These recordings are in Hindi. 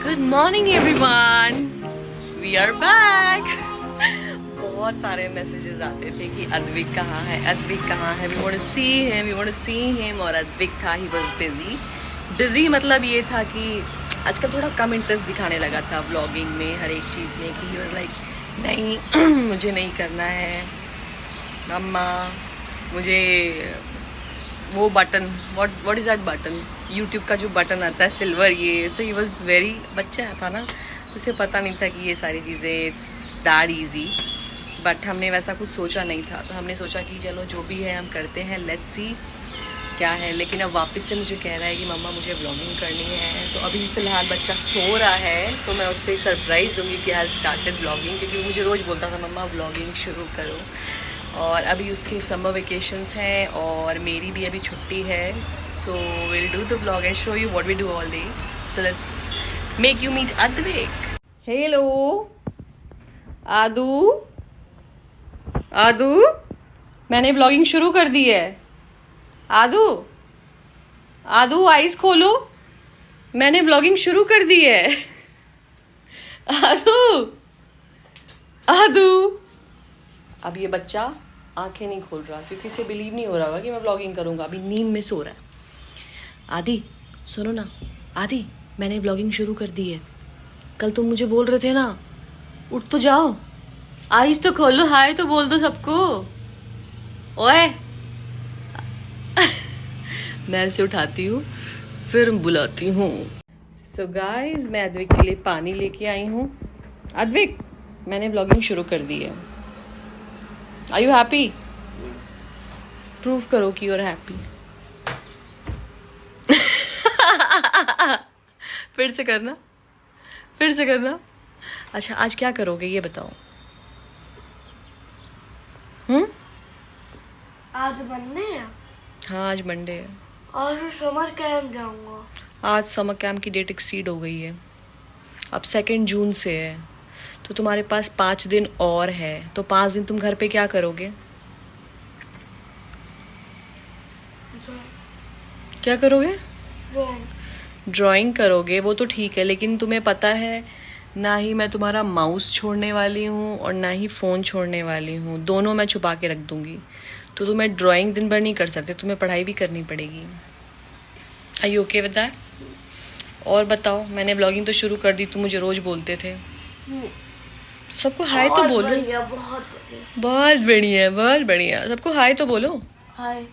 Good morning everyone, we are back. बहुत सारे मैसेजेस आते थे कि अद्विक कहाँ है, अद्विक कहाँ है, we want to see him, we want to see him. और अद्विक था, ही वाज बिजी मतलब ये था कि आजकल थोड़ा कम इंटरेस्ट दिखाने लगा था व्लॉगिंग में, हर एक चीज़ में, कि ही वाज लाइक नहीं मुझे नहीं करना है मम्मा, मुझे वो button, what is that button, YouTube का जो बटन आता है सिल्वर, ये सो ही वॉज वेरी, बच्चा था ना, उसे पता नहीं था कि ये सारी चीज़ें इट्स दैट ईजी। बट हमने वैसा कुछ सोचा नहीं था, तो हमने सोचा कि चलो जो भी है हम करते हैं, लेट्स सी क्या है। लेकिन अब वापस से मुझे कह रहा है कि मम्मा मुझे व्लॉगिंग करनी है, तो अभी फ़िलहाल बच्चा सो रहा है, तो मैं उससे सरप्राइज़ दूँगी कि आई स्टार्टेड व्लॉगिंग, क्योंकि मुझे रोज़ बोलता था मम्मा व्लॉगिंग शुरू करो। और अभी उसके समर वेकेशंस हैं और मेरी भी अभी छुट्टी है, so will do the vlog and show you what we do all day. So let's make you meet Advik. Hello Adu, Adu मैंने व्लॉगिंग शुरू कर दी है। आदू, आदू आईज खोलो, मैंने व्लॉगिंग शुरू कर दी है। आदू, आदू, अब ये बच्चा आंखें नहीं खोल रहा क्योंकि इसे बिलीव नहीं हो रहा होगा कि मैं व्लॉगिंग करूंगा, अभी नींद में सो रहा है। आदि सुनो ना, आदि मैंने व्लॉगिंग शुरू कर दी है, कल तुम मुझे बोल रहे थे ना, उठ तो जाओ, आईज तो खोलो, हाय तो बोल दो सबको। ओए मैं इसे उठाती हूँ फिर बुलाती हूँ। सो गाइस, मैं अद्विक के लिए पानी लेके आई हूँ। अद्विक, मैंने व्लॉगिंग शुरू कर दी है। Are you happy? प्रूव करो कि you're happy. फिर से करना, फिर से करना। अच्छा आज क्या करोगे ये बताओ। आज मंडे है। हाँ आज मंडे है। आज समर कैंप जाऊंगा। आज समर कैंप की डेट एक्सीड हो गई है, अब 2 जून से है, तो तुम्हारे पास 5 दिन और है, तो 5 दिन तुम घर पे क्या करोगे? क्या करोगे? ड्राइंग करोगे, वो तो ठीक है, लेकिन तुम्हें पता है ना ही मैं तुम्हारा माउस छोड़ने वाली हूँ और ना ही फ़ोन छोड़ने वाली हूँ, दोनों मैं छुपा के रख दूँगी। तो तुम्हें ड्राइंग दिन भर नहीं कर सकते, तुम्हें पढ़ाई भी करनी पड़ेगी। आई यू ओके विद दैट? और बताओ, मैंने ब्लॉगिंग तो शुरू कर दी, तुम मुझे रोज़ बोलते थे। सबको हाय तो बोलो। बहुत बढ़िया, बहुत बढ़िया, सबको हाय तो बोलो। हाय।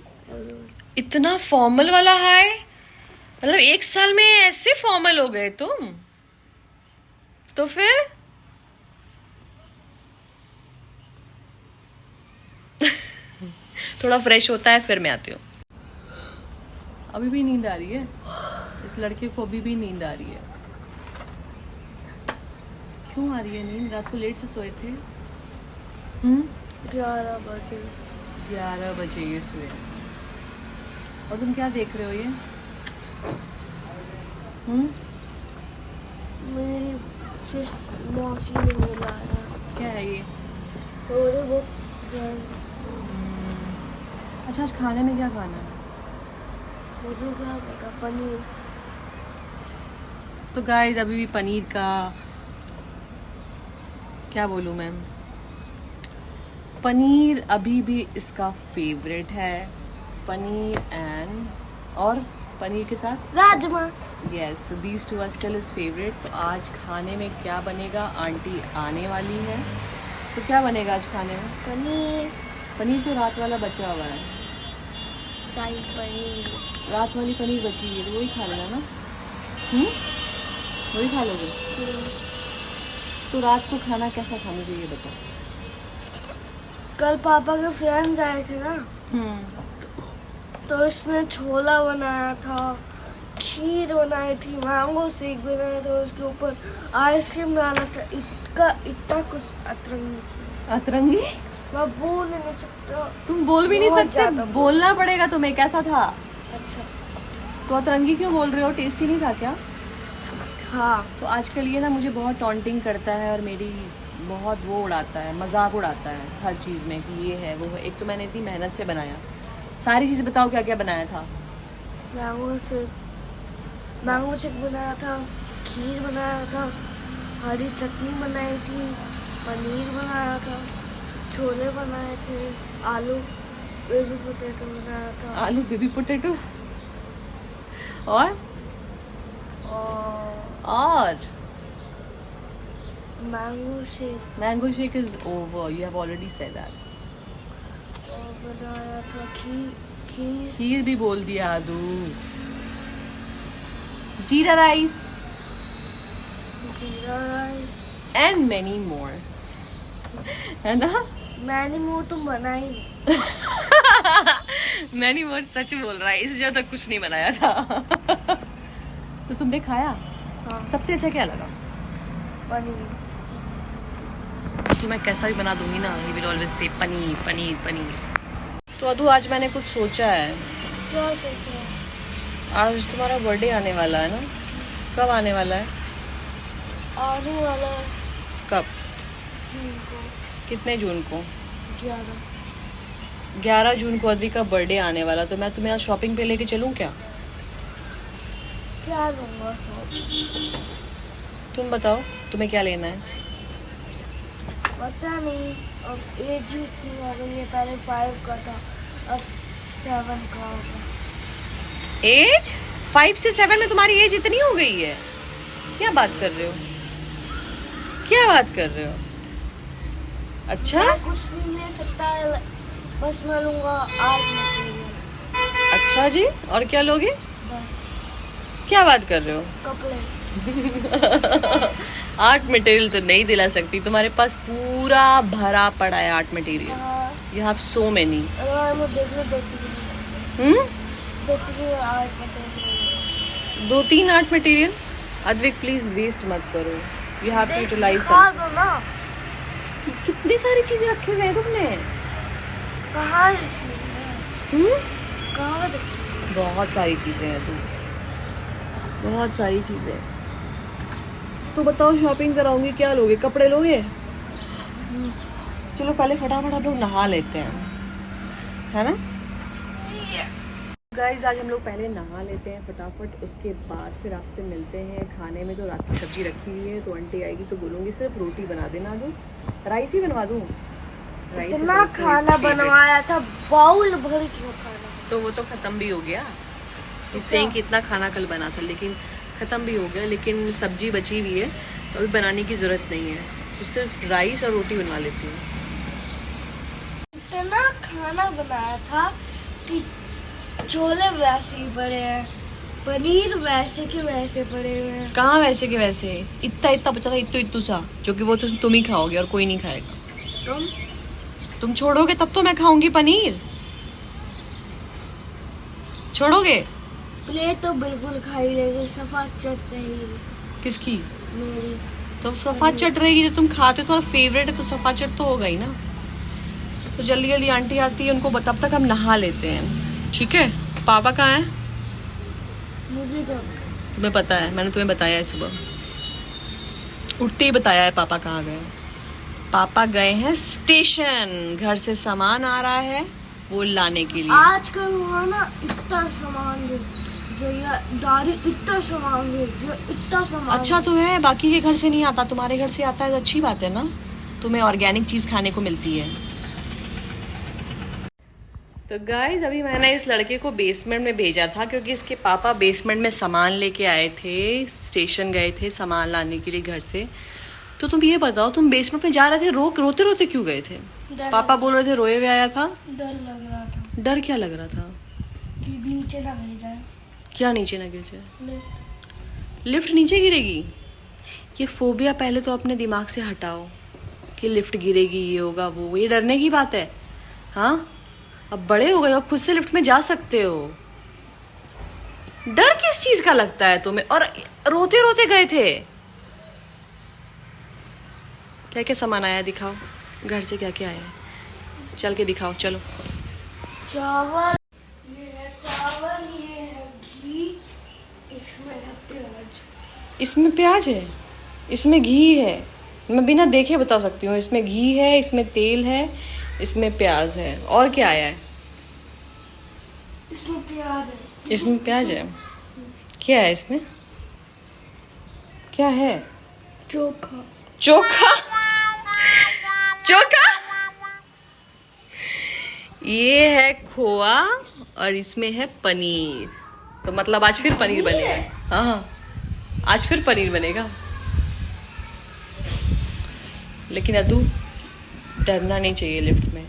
इतना फॉर्मल वाला हाय, मतलब 1 साल में ऐसे फॉर्मल हो गए तुम, तो फिर थोड़ा फ्रेश होता है फिर मैं आती हूँ। अभी भी नींद आ रही है इस लड़के को, अभी भी नींद आ रही है। क्यों आ रही है नींद? रात को लेट से सोए थे। 11 बजे। 11 बजे ये सोए। और तुम क्या देख रहे हो ये? मेरी मौसी ने बुलाया। क्या है ये? थोड़े बहुत। अच्छा आज खाने में क्या खाना है? मुझे क्या पता, पनीर। तो गाइस अभी भी पनीर का, क्या बोलूँ मैं, पनीर अभी भी इसका फेवरेट है। पनीर एंड, और पनीर के साथ rajma. Yes, these two are still is favourite. तो आज खाने में क्या बनेगा? आंटी आने वाली है, तो क्या बनेगा आज खाने में? पनीर। पनीर तो रात वाला बचा हुआ है, शाही पनीर। रात वाली पनीर बची है, तो वही खा लेना ना। वही खा लोगे? तो रात को खाना कैसा था मुझे ये बताओ। कल पापा के फ्रेंड्स आए थे ना, तो इसने छोला बनाया था, खीर बनाई थी, मैंगो शेक बनाया था, उसके ऊपर आइसक्रीम डाला था, इतना कुछ अतरंगी। अतरंगी? मैं बोल नहीं सकता। तुम बोल भी नहीं बहुत सकते, ज्यादा बोलना पड़ेगा तुम्हें। कैसा था? अच्छा। तो अतरंगी क्यों बोल रहे हो? टेस्टी नहीं था क्या? हाँ। तो आजकल ये ना मुझे बहुत टॉन्टिंग करता है और मेरी बहुत वो उड़ाता है, मजाक उड़ाता है हर चीज़ में कि ये है वो है। एक तो मैंने इतनी मेहनत से बनाया, सारी चीज़ें बताओ क्या क्या बनाया था। मैंगो शेक बनाया था, खीर बनाया था, हरी चटनी बनाई थी, पनीर बनाया था, छोले बनाए थे, आलू बेबी पोटैटो बनाया था आलू बेबी पोटैटो और mango shake is over. You have already said that. और बनाया था खीर खीर भी बोल दिया आदू. जीरा राइस and many more. है ना? मैंने मोर तुम बनाई मैंने वो सच बोल रहा है, इस ज्यादा कुछ नहीं बनाया था. तो तुमने खाया? हाँ सबसे अच्छा क्या लगा? पनीर. तो मैं कैसा भी बना दूंगी ना, he will always say paneer paneer paneer. तो अदू आज मैंने कुछ सोचा है. क्या सोचा? आज तुम्हारा बर्थडे आने वाला है ना? कब आने वाला है? आने वाला है कब? जून को. कितने जून को? 11 जून को अद्विक का बर्थडे आने वाला. तो मैं तुम्हें आज शॉपिंग पे लेके चलूं क्या? क्या लूँगा? तुम बताओ तुम्हें क्या लेना है? पता नहीं, अब एज ही इतनी आ गई है. पहले 5 का था, अब 7 का होगा. एज 5 से 7 में तुम्हारी एज इतनी हो गई है? क्या बात कर रहे हो? क्या बात कर रहे हो? अच्छा मैं कुछ नहीं ले सकता है, बस मैं लूँगा आर्ट मटेरियल. अच्छा जी, और क्या लोगे? बस क्या बात कर रहे हो? कपड़े. आर्ट मटेरियल तो नहीं दिला सकती, तुम्हारे पास पूरा भरा पड़ा है आर्ट मटेरियल. हाँ, यू हैव सो मेनी. अगर मैं देखती art material. 2-3 art material. Advik please waste मत करो. You have to utilize. दिखा दो ना. कितनी सारी चीजें रखे हुए हैं तुमने. कहाँ रखी है? कहाँ रखी है? बहुत सारी चीजें हैं तू, बहुत सारी चीजें. तो बताओ शॉपिंग कराऊंगी, क्या लोगे? कपड़े लोगे? चलो पहले फटाफट हम लोग नहा लेते हैं, है ना गाइस? आज हम लोग पहले नहा लेते हैं फटाफट, उसके बाद फिर आपसे मिलते हैं. खाने में तो रात की सब्जी रखी हुई है, तो आंटी आएगी तो बोलूँगी सिर्फ रोटी बना देना. दूँ राइस ही बनवा दूँ? राइस इतना खाना बनवाया था, बाउल भर के खाना. तो वो तो ख़त्म भी हो गया. इससे कि इतना खाना कल बना था लेकिन ख़त्म भी हो गया, लेकिन सब्जी बची हुई है तो अभी बनाने की ज़रूरत नहीं है, तो सिर्फ राइस और रोटी बनवा लेती हूँ. इतना खाना बनाया था कि छोले वैसे ही पड़े हैं, पनीर वैसे के वैसे पड़े हुए हैं. कहाँ वैसे के वैसे? इतना इतना बचा था, इत्तू सा, जो कि वो तो तुम ही खाओगे और कोई नहीं खाएगा. तुम छोड़ोगे तब तो मैं खाऊंगी पनीर. छोड़ोगे? प्लेट तो बिल्कुल खाई रहेगी, सफा चट रहेगी. किसकी? मेरी. तो सफा चट रहेगी. तो तुम खाते हो, तुम्हारा फेवरेट है तो सफा चट तो होगा ही ना. तो जल्दी जल्दी आंटी आती है, उनको तब तक हम नहा लेते हैं, ठीक है? पापा कहाँ है? मुझे तो तुम्हें पता है, मैंने तुम्हें बताया है सुबह उठते ही बताया है पापा कहाँ गए. पापा गए हैं स्टेशन. घर से सामान आ रहा है वो लाने के लिए. आजकल वहाँ ना इतना सामान जो ये दादी इतना सामान जो इतना सामान. अच्छा तो है, बाकी के घर से नहीं आता, तुम्हारे घर से आता है तो अच्छी बात है ना, तुम्हें ऑर्गेनिक चीज खाने को मिलती है. तो गाइज अभी मैंने इस लड़के को बेसमेंट में भेजा था क्योंकि इसके पापा बेसमेंट में सामान लेके आए थे, स्टेशन गए थे सामान लाने के लिए घर से. तो तुम ये बताओ, तुम बेसमेंट में जा रहे थे, रोते रोते क्यों गए थे? पापा बोल रहे थे रोए हुए आया था. डर लग रहा था. डर क्या लग रहा था? कि नीचे ना गिर जाए. क्या नीचे ना गिर जाए? लिफ्ट नीचे गिरेगी? ये फोबिया पहले तो अपने दिमाग से हटाओ कि लिफ्ट गिरेगी, ये होगा वो, ये डरने की बात है. हाँ, अब बड़े हो गए, अब खुद से लिफ्ट में जा सकते हो. डर किस चीज का लगता है तुम्हें? और रोते रोते गए थे. क्या क्या सामान आया दिखाओ, घर से क्या क्या आया है, चल के दिखाओ. चलो. चावल, ये है चावल, ये है घी, इसमें है प्याज. इसमें प्याज है, इसमें घी है. मैं बिना देखे बता सकती हूँ, इसमें घी है, इसमें तेल है, इसमें प्याज है. और क्या आया है? इसमें प्याज है. इसमें प्याज है. क्या है इसमें? क्या है? चोखा। चोखा? चोखा? ये है खोआ और इसमें है पनीर। तो मतलब आज फिर पनीर बनेगा। हाँ, आज फिर पनीर बनेगा। लेकिन अदू, डरना नहीं चाहिए लिफ्ट में।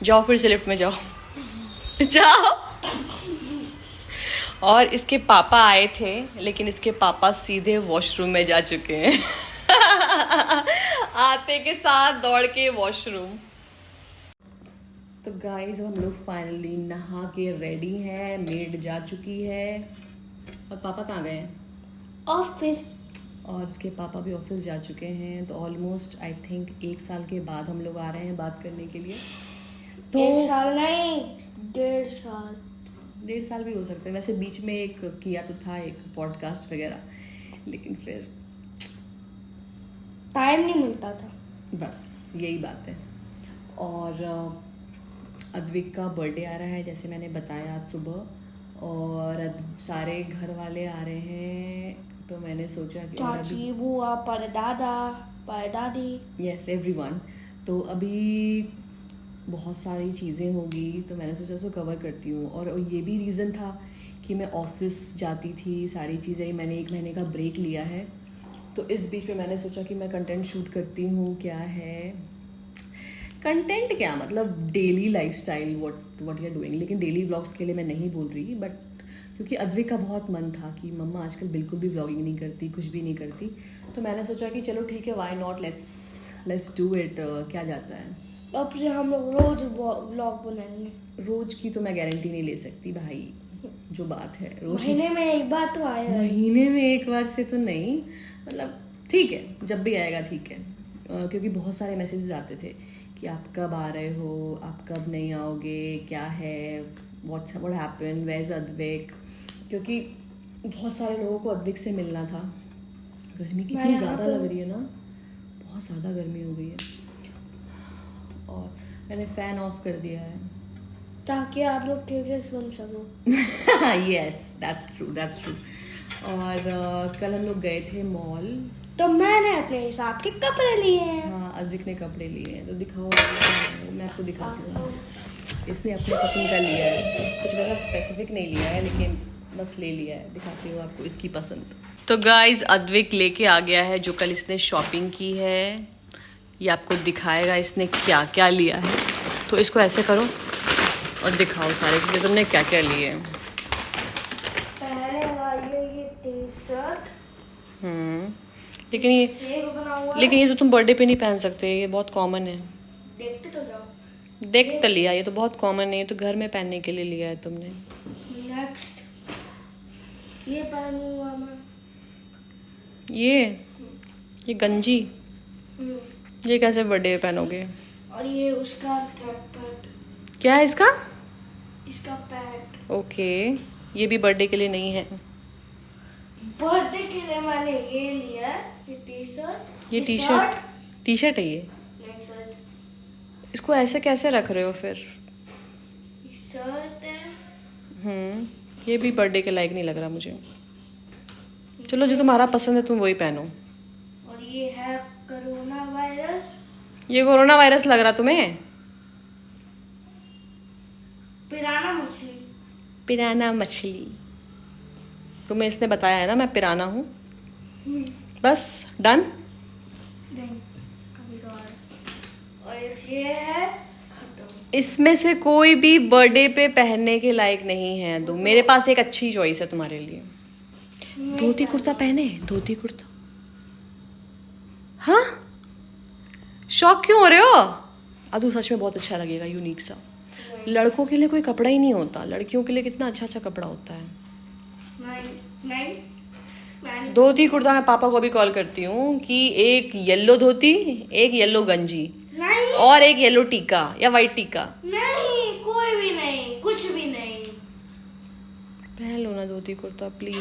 जाओ फिर से लिफ्ट में जाओ। जाओ। और इसके पापा आए थे, लेकिन इसके पापा सीधे वॉशरूम में जा चुके हैं। आते के साथ दौड़ के वॉशरूम। तो गाइस हम लोग फाइनली नहा के रेडी हैं, मेड जा चुकी है। और पापा कहाँ गए हैं? ऑफिस। और इसके पापा भी ऑफिस जा चुके हैं। तो ऑलमोस्ट आई थिंक 1 साल के बाद हम लोग आ रहे हैं बात करने के लिए। तो 1 साल नहीं, 1.5 साल। 1.5 साल भी हो सकते हैं। वैसे बीच में एक किया तो था, एक पॉडकास्ट वगैरह, लेकिन फिर टाइम नहीं मिलता था। बस यही बात है। और अद्विक का बर्थडे आ रहा है, जैसे मैंने बताया आज सुबह। और सारे घर वाले आ रहे हैं, तो मैंने सोचा कि चाची, बुआ, परदादा, परदादी, यस एवरीवन। तो अभी बहुत सारी चीज़ें होगी, तो मैंने सोचा उसको कवर करती हूँ। और ये भी रीज़न था कि मैं ऑफिस जाती थी, सारी चीज़ें। मैंने 1 महीने का ब्रेक लिया है, तो इस बीच में मैंने सोचा कि मैं कंटेंट शूट करती हूँ। क्या है कंटेंट? क्या मतलब daily lifestyle, what you are doing. लेकिन डेली व्लॉग्स के लिए मैं नहीं बोल रही, बट क्योंकि अद्विक का बहुत मन था कि मम्मा आजकल बिल्कुल भी व्लॉगिंग नहीं करती, कुछ भी नहीं करती। तो मैंने सोचा कि चलो ठीक है, why not, let's do it. क्या जाता है। अब से हम लोग रोज व्लॉग बनाएंगे। रोज की तो मैं गारंटी नहीं ले सकती भाई, जो बात है। रोज महीने में 1 बार तो आएगा। महीने में 1 बार से तो नहीं, मतलब ठीक है, जब भी आएगा ठीक है। क्योंकि बहुत सारे मैसेजेस आते थे कि आप कब आ रहे हो, आप कब नहीं आओगे, क्या है, what happened, where is Advik. क्योंकि बहुत सारे लोगों को अद्विक से मिलना था। गर्मी कितनी ज़्यादा लग रही है ना, बहुत ज़्यादा गर्मी हो गई है। और मैंने फ़ैन ऑफ कर दिया है ताकि आप लोग ठीक से सुन सको। Yes, that's true. और कल हम लोग गए थे मॉल, तो मैंने अपने हिसाब के कपड़े लिए हैं। हाँ अद्विक ने कपड़े लिए हैं। तो दिखाओ, मैं आपको दिखाती हूँ। इसने अपने पसंद का लिया है, कुछ वैसा स्पेसिफिक नहीं लिया है, लेकिन बस ले लिया है। दिखाती हूँ आपको इसकी पसंद। तो गाइज अद्विक लेके आ गया है जो कल इसने शॉपिंग की है। ये आपको दिखाएगा इसने क्या क्या लिया है। तो इसको ऐसे करो और दिखाओ सारी चीज़ें तुमने क्या क्या लिए हैं। पहले वाली ये टी-शर्ट, लेकिन ये सेब बना हुआ है। लेकिन ये तो तुम बर्थडे पे नहीं पहन सकते, ये बहुत कॉमन है। देखते तो जाओ। देख तो लिया, ये तो बहुत कॉमन है, ये तो घर में पहनने के लिए लिया है तुमने। नेक्स्ट ये पहनूंगा मैं। ये गंजी, ये कैसे बर्थडे पे पहनोगे? और ये उसका ट्रैक पैंट। क्या है इसका? इसका पैंट। ओके, ये भी बर्थडे के लिए नहीं है। बर्थडे के लिए मैंने ये लिया है, ये टी-शर्ट। ये टी शर्ट है ये। Next shirt. इसको ऐसे कैसे रख रहे हो फिर? ये शर्ट है। ये भी बर्थडे के लायक नहीं लग रहा मुझे। चलो जो तुम्हारा पसंद है तुम वही पहनो। और ये है कोरोना वायरस। ये कोरोना वायरस लग रहा तुम्हें? पिराना मछली। पिराना मछली। तुम्हें इसने बताया है ना मैं पिराना हूँ। बस डन। नहीं, कभी तो और ये है खत्म। इसमें से कोई भी बर्थडे पे पहनने के लायक नहीं है। दो मेरे पास एक अच्छी चॉइस है तुम्हारे लिए। धोती कुर्ता पहने, धोती कुर्ता। हाँ, शौक क्यों हो रहे हो? अदू सच में बहुत अच्छा लगेगा, यूनिक सा। लड़कों के लिए कोई कपड़ा ही नहीं होता, लड़कियों के लिए कितना अच्छा अच्छा कपड़ा होता है। नहीं। धोती कुर्ता मैं पापा को अभी कॉल करती हूँ कि एक येलो धोती, एक येलो गंजी नहीं। और एक येलो टीका या वाइट टीका। नहीं, कोई भी नहीं, कुछ भी नहीं। पहन लो ना धोती कुर्ता please,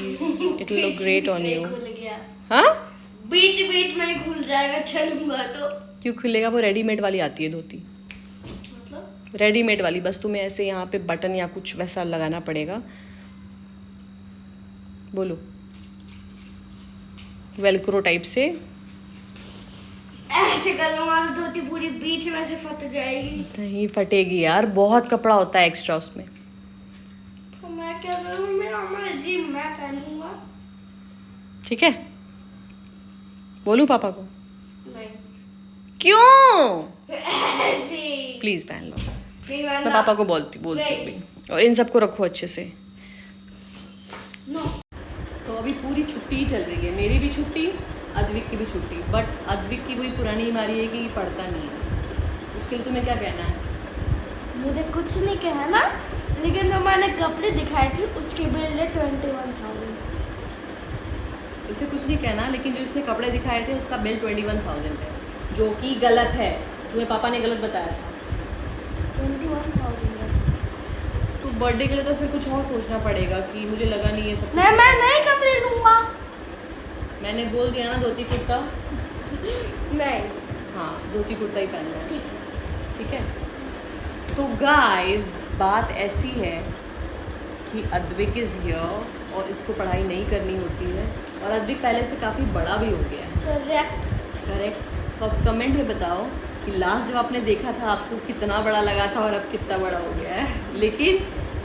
it will look great on you. खुल गया। हाँ, बीच बीच में ही खुल जाएगा, चलूंगा तो। क्यों खुलेगा? वो रेडीमेड वाली आती है धोती, मतलब रेडीमेड वाली। बस तुम्हें ऐसे यहाँ पे बटन या कुछ वैसा लगाना पड़ेगा। बोलो। वेलक्रो टाइप से। ऐसे कर लूंगा तो धोती पूरी बीच में से फट जाएगी। नहीं फटेगी यार, बहुत कपड़ा होता है एक्स्ट्रा उसमें। तो मैं क्या करूँ, मैं हमारे जिम मैं पहनूंगा। ठीक है, बोलूं पापा को? नहीं क्यों? ऐसे प्लीज पहन लो। नहीं मैं वाला। पापा को बोलती हूँ अभी। और इन सबको रखो अच्छे से। नो तो अभी पूरी छुट्टी चल रही है, मेरी भी छुट्टी, अद्विक की भी छुट्टी। बट अद्विक की वही पुरानी बीमारी है कि पढ़ता नहीं है। उसके लिए तुम्हें क्या कहना है? मुझे कुछ नहीं कहना, लेकिन जो मैंने कपड़े दिखाए थे उसके बिल है 21,000। इसे कुछ नहीं कहना, लेकिन जो इसने कपड़े दिखाए थे उसका बिल 21,000 है, जो कि गलत है। तुम्हें पापा ने गलत बताया था। 21,000 है। तो बर्थडे के लिए तो फिर कुछ और सोचना पड़ेगा कि मुझे लगा नहीं है सब कुछ। मैं नए कपड़े लूंगा। मैंने बोल दिया ना, धोती कुर्ता। नहीं हाँ, धोती कुर्ता ही पहनना है। ठीक ठीक है। तो गाइस बात ऐसी है कि अद्विक इज हियर और इसको पढ़ाई नहीं करनी होती है, और अद्विक पहले से काफ़ी बड़ा भी हो गया है। करेक्ट। करेक्ट। तो अब कमेंट में बताओ कि लास्ट जब आपने देखा था आपको कितना बड़ा लगा था और अब कितना बड़ा हो गया है। लेकिन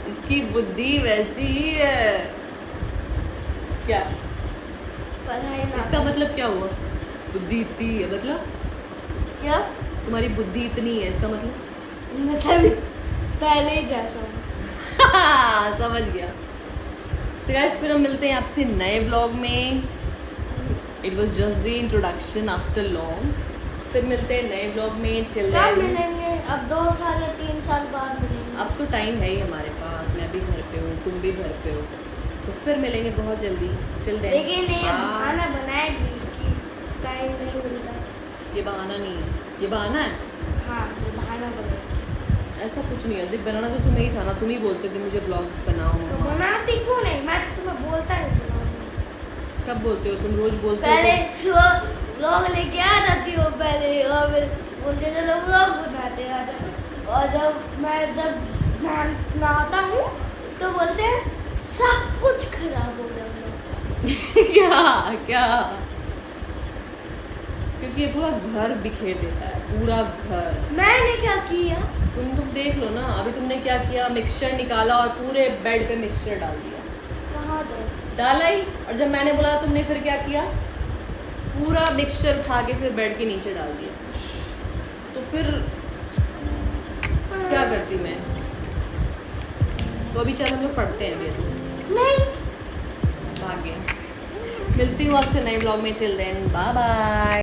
इसकी बुद्धि वैसी ही है। क्या पढ़ाई ना इसका मतलब क्या हुआ? बुद्धि इतनी है मतलब? क्या तुम्हारी बुद्धि इतनी है इसका मतलब? मतलब पहले ही जैसा हूँ। समझ गया। तो गाइस फिर हम मिलते हैं आपसे नए व्लॉग में। It was just the introduction after long. फिर मिलते हैं नए व्लॉग में। टिल कब देन, मिलेंगे? अब 2 साल या 3 साल बाद मिलेंगे। अब तो टाइम है ही हमारे पास। मैं भी घर पे हूँ, तुम भी घर पे हो, तो फिर मिलेंगे बहुत जल्दी। टिल देन, लेकिन ये बहाना बनाएगी कि टाइम नहीं मिलता। ये बहाना नहीं है, ये बहाना है। हाँ ये बहाना बनाएगी। ऐसा कुछ नहीं है, देख बनाना तो तुम्हें ही था ना, तुम ही बोलते थे मुझे ब्लॉग बनाओ। तो बनाती क्यों नहीं? मैं तो तुम्हें बोलता नहीं बनाऊंगी। कब बोलते हो तुम? रोज बोलते पहले हो। व्लॉग लेके आ जाती हो पहले, और फिर बोलते चलो व्लॉग बनाते हैं आज। और जब नहाता हूँ तो बोलते हैं सब कुछ खराब हो गया vlog का। क्या क्या? क्योंकि ये पूरा घर बिखेर देता है, पूरा घर। मैंने क्या किया? तुम देख लो ना, अभी तुमने क्या किया, मिक्सचर निकाला और पूरे बेड पे मिक्सचर डाल दिया। कहाँ दो? डाला ही, और जब मैंने बोला तुमने फिर क्या किया? पूरा मिक्सचर उठा के फिर बेड के नीचे डाल दिया। तो फिर क्या करती मैं? तो अभी चल हम लोग पढ़ते हैं अभी। नहीं भाग गया। मिलती हूँ आपसे नए व्लॉग में। Till then bye bye.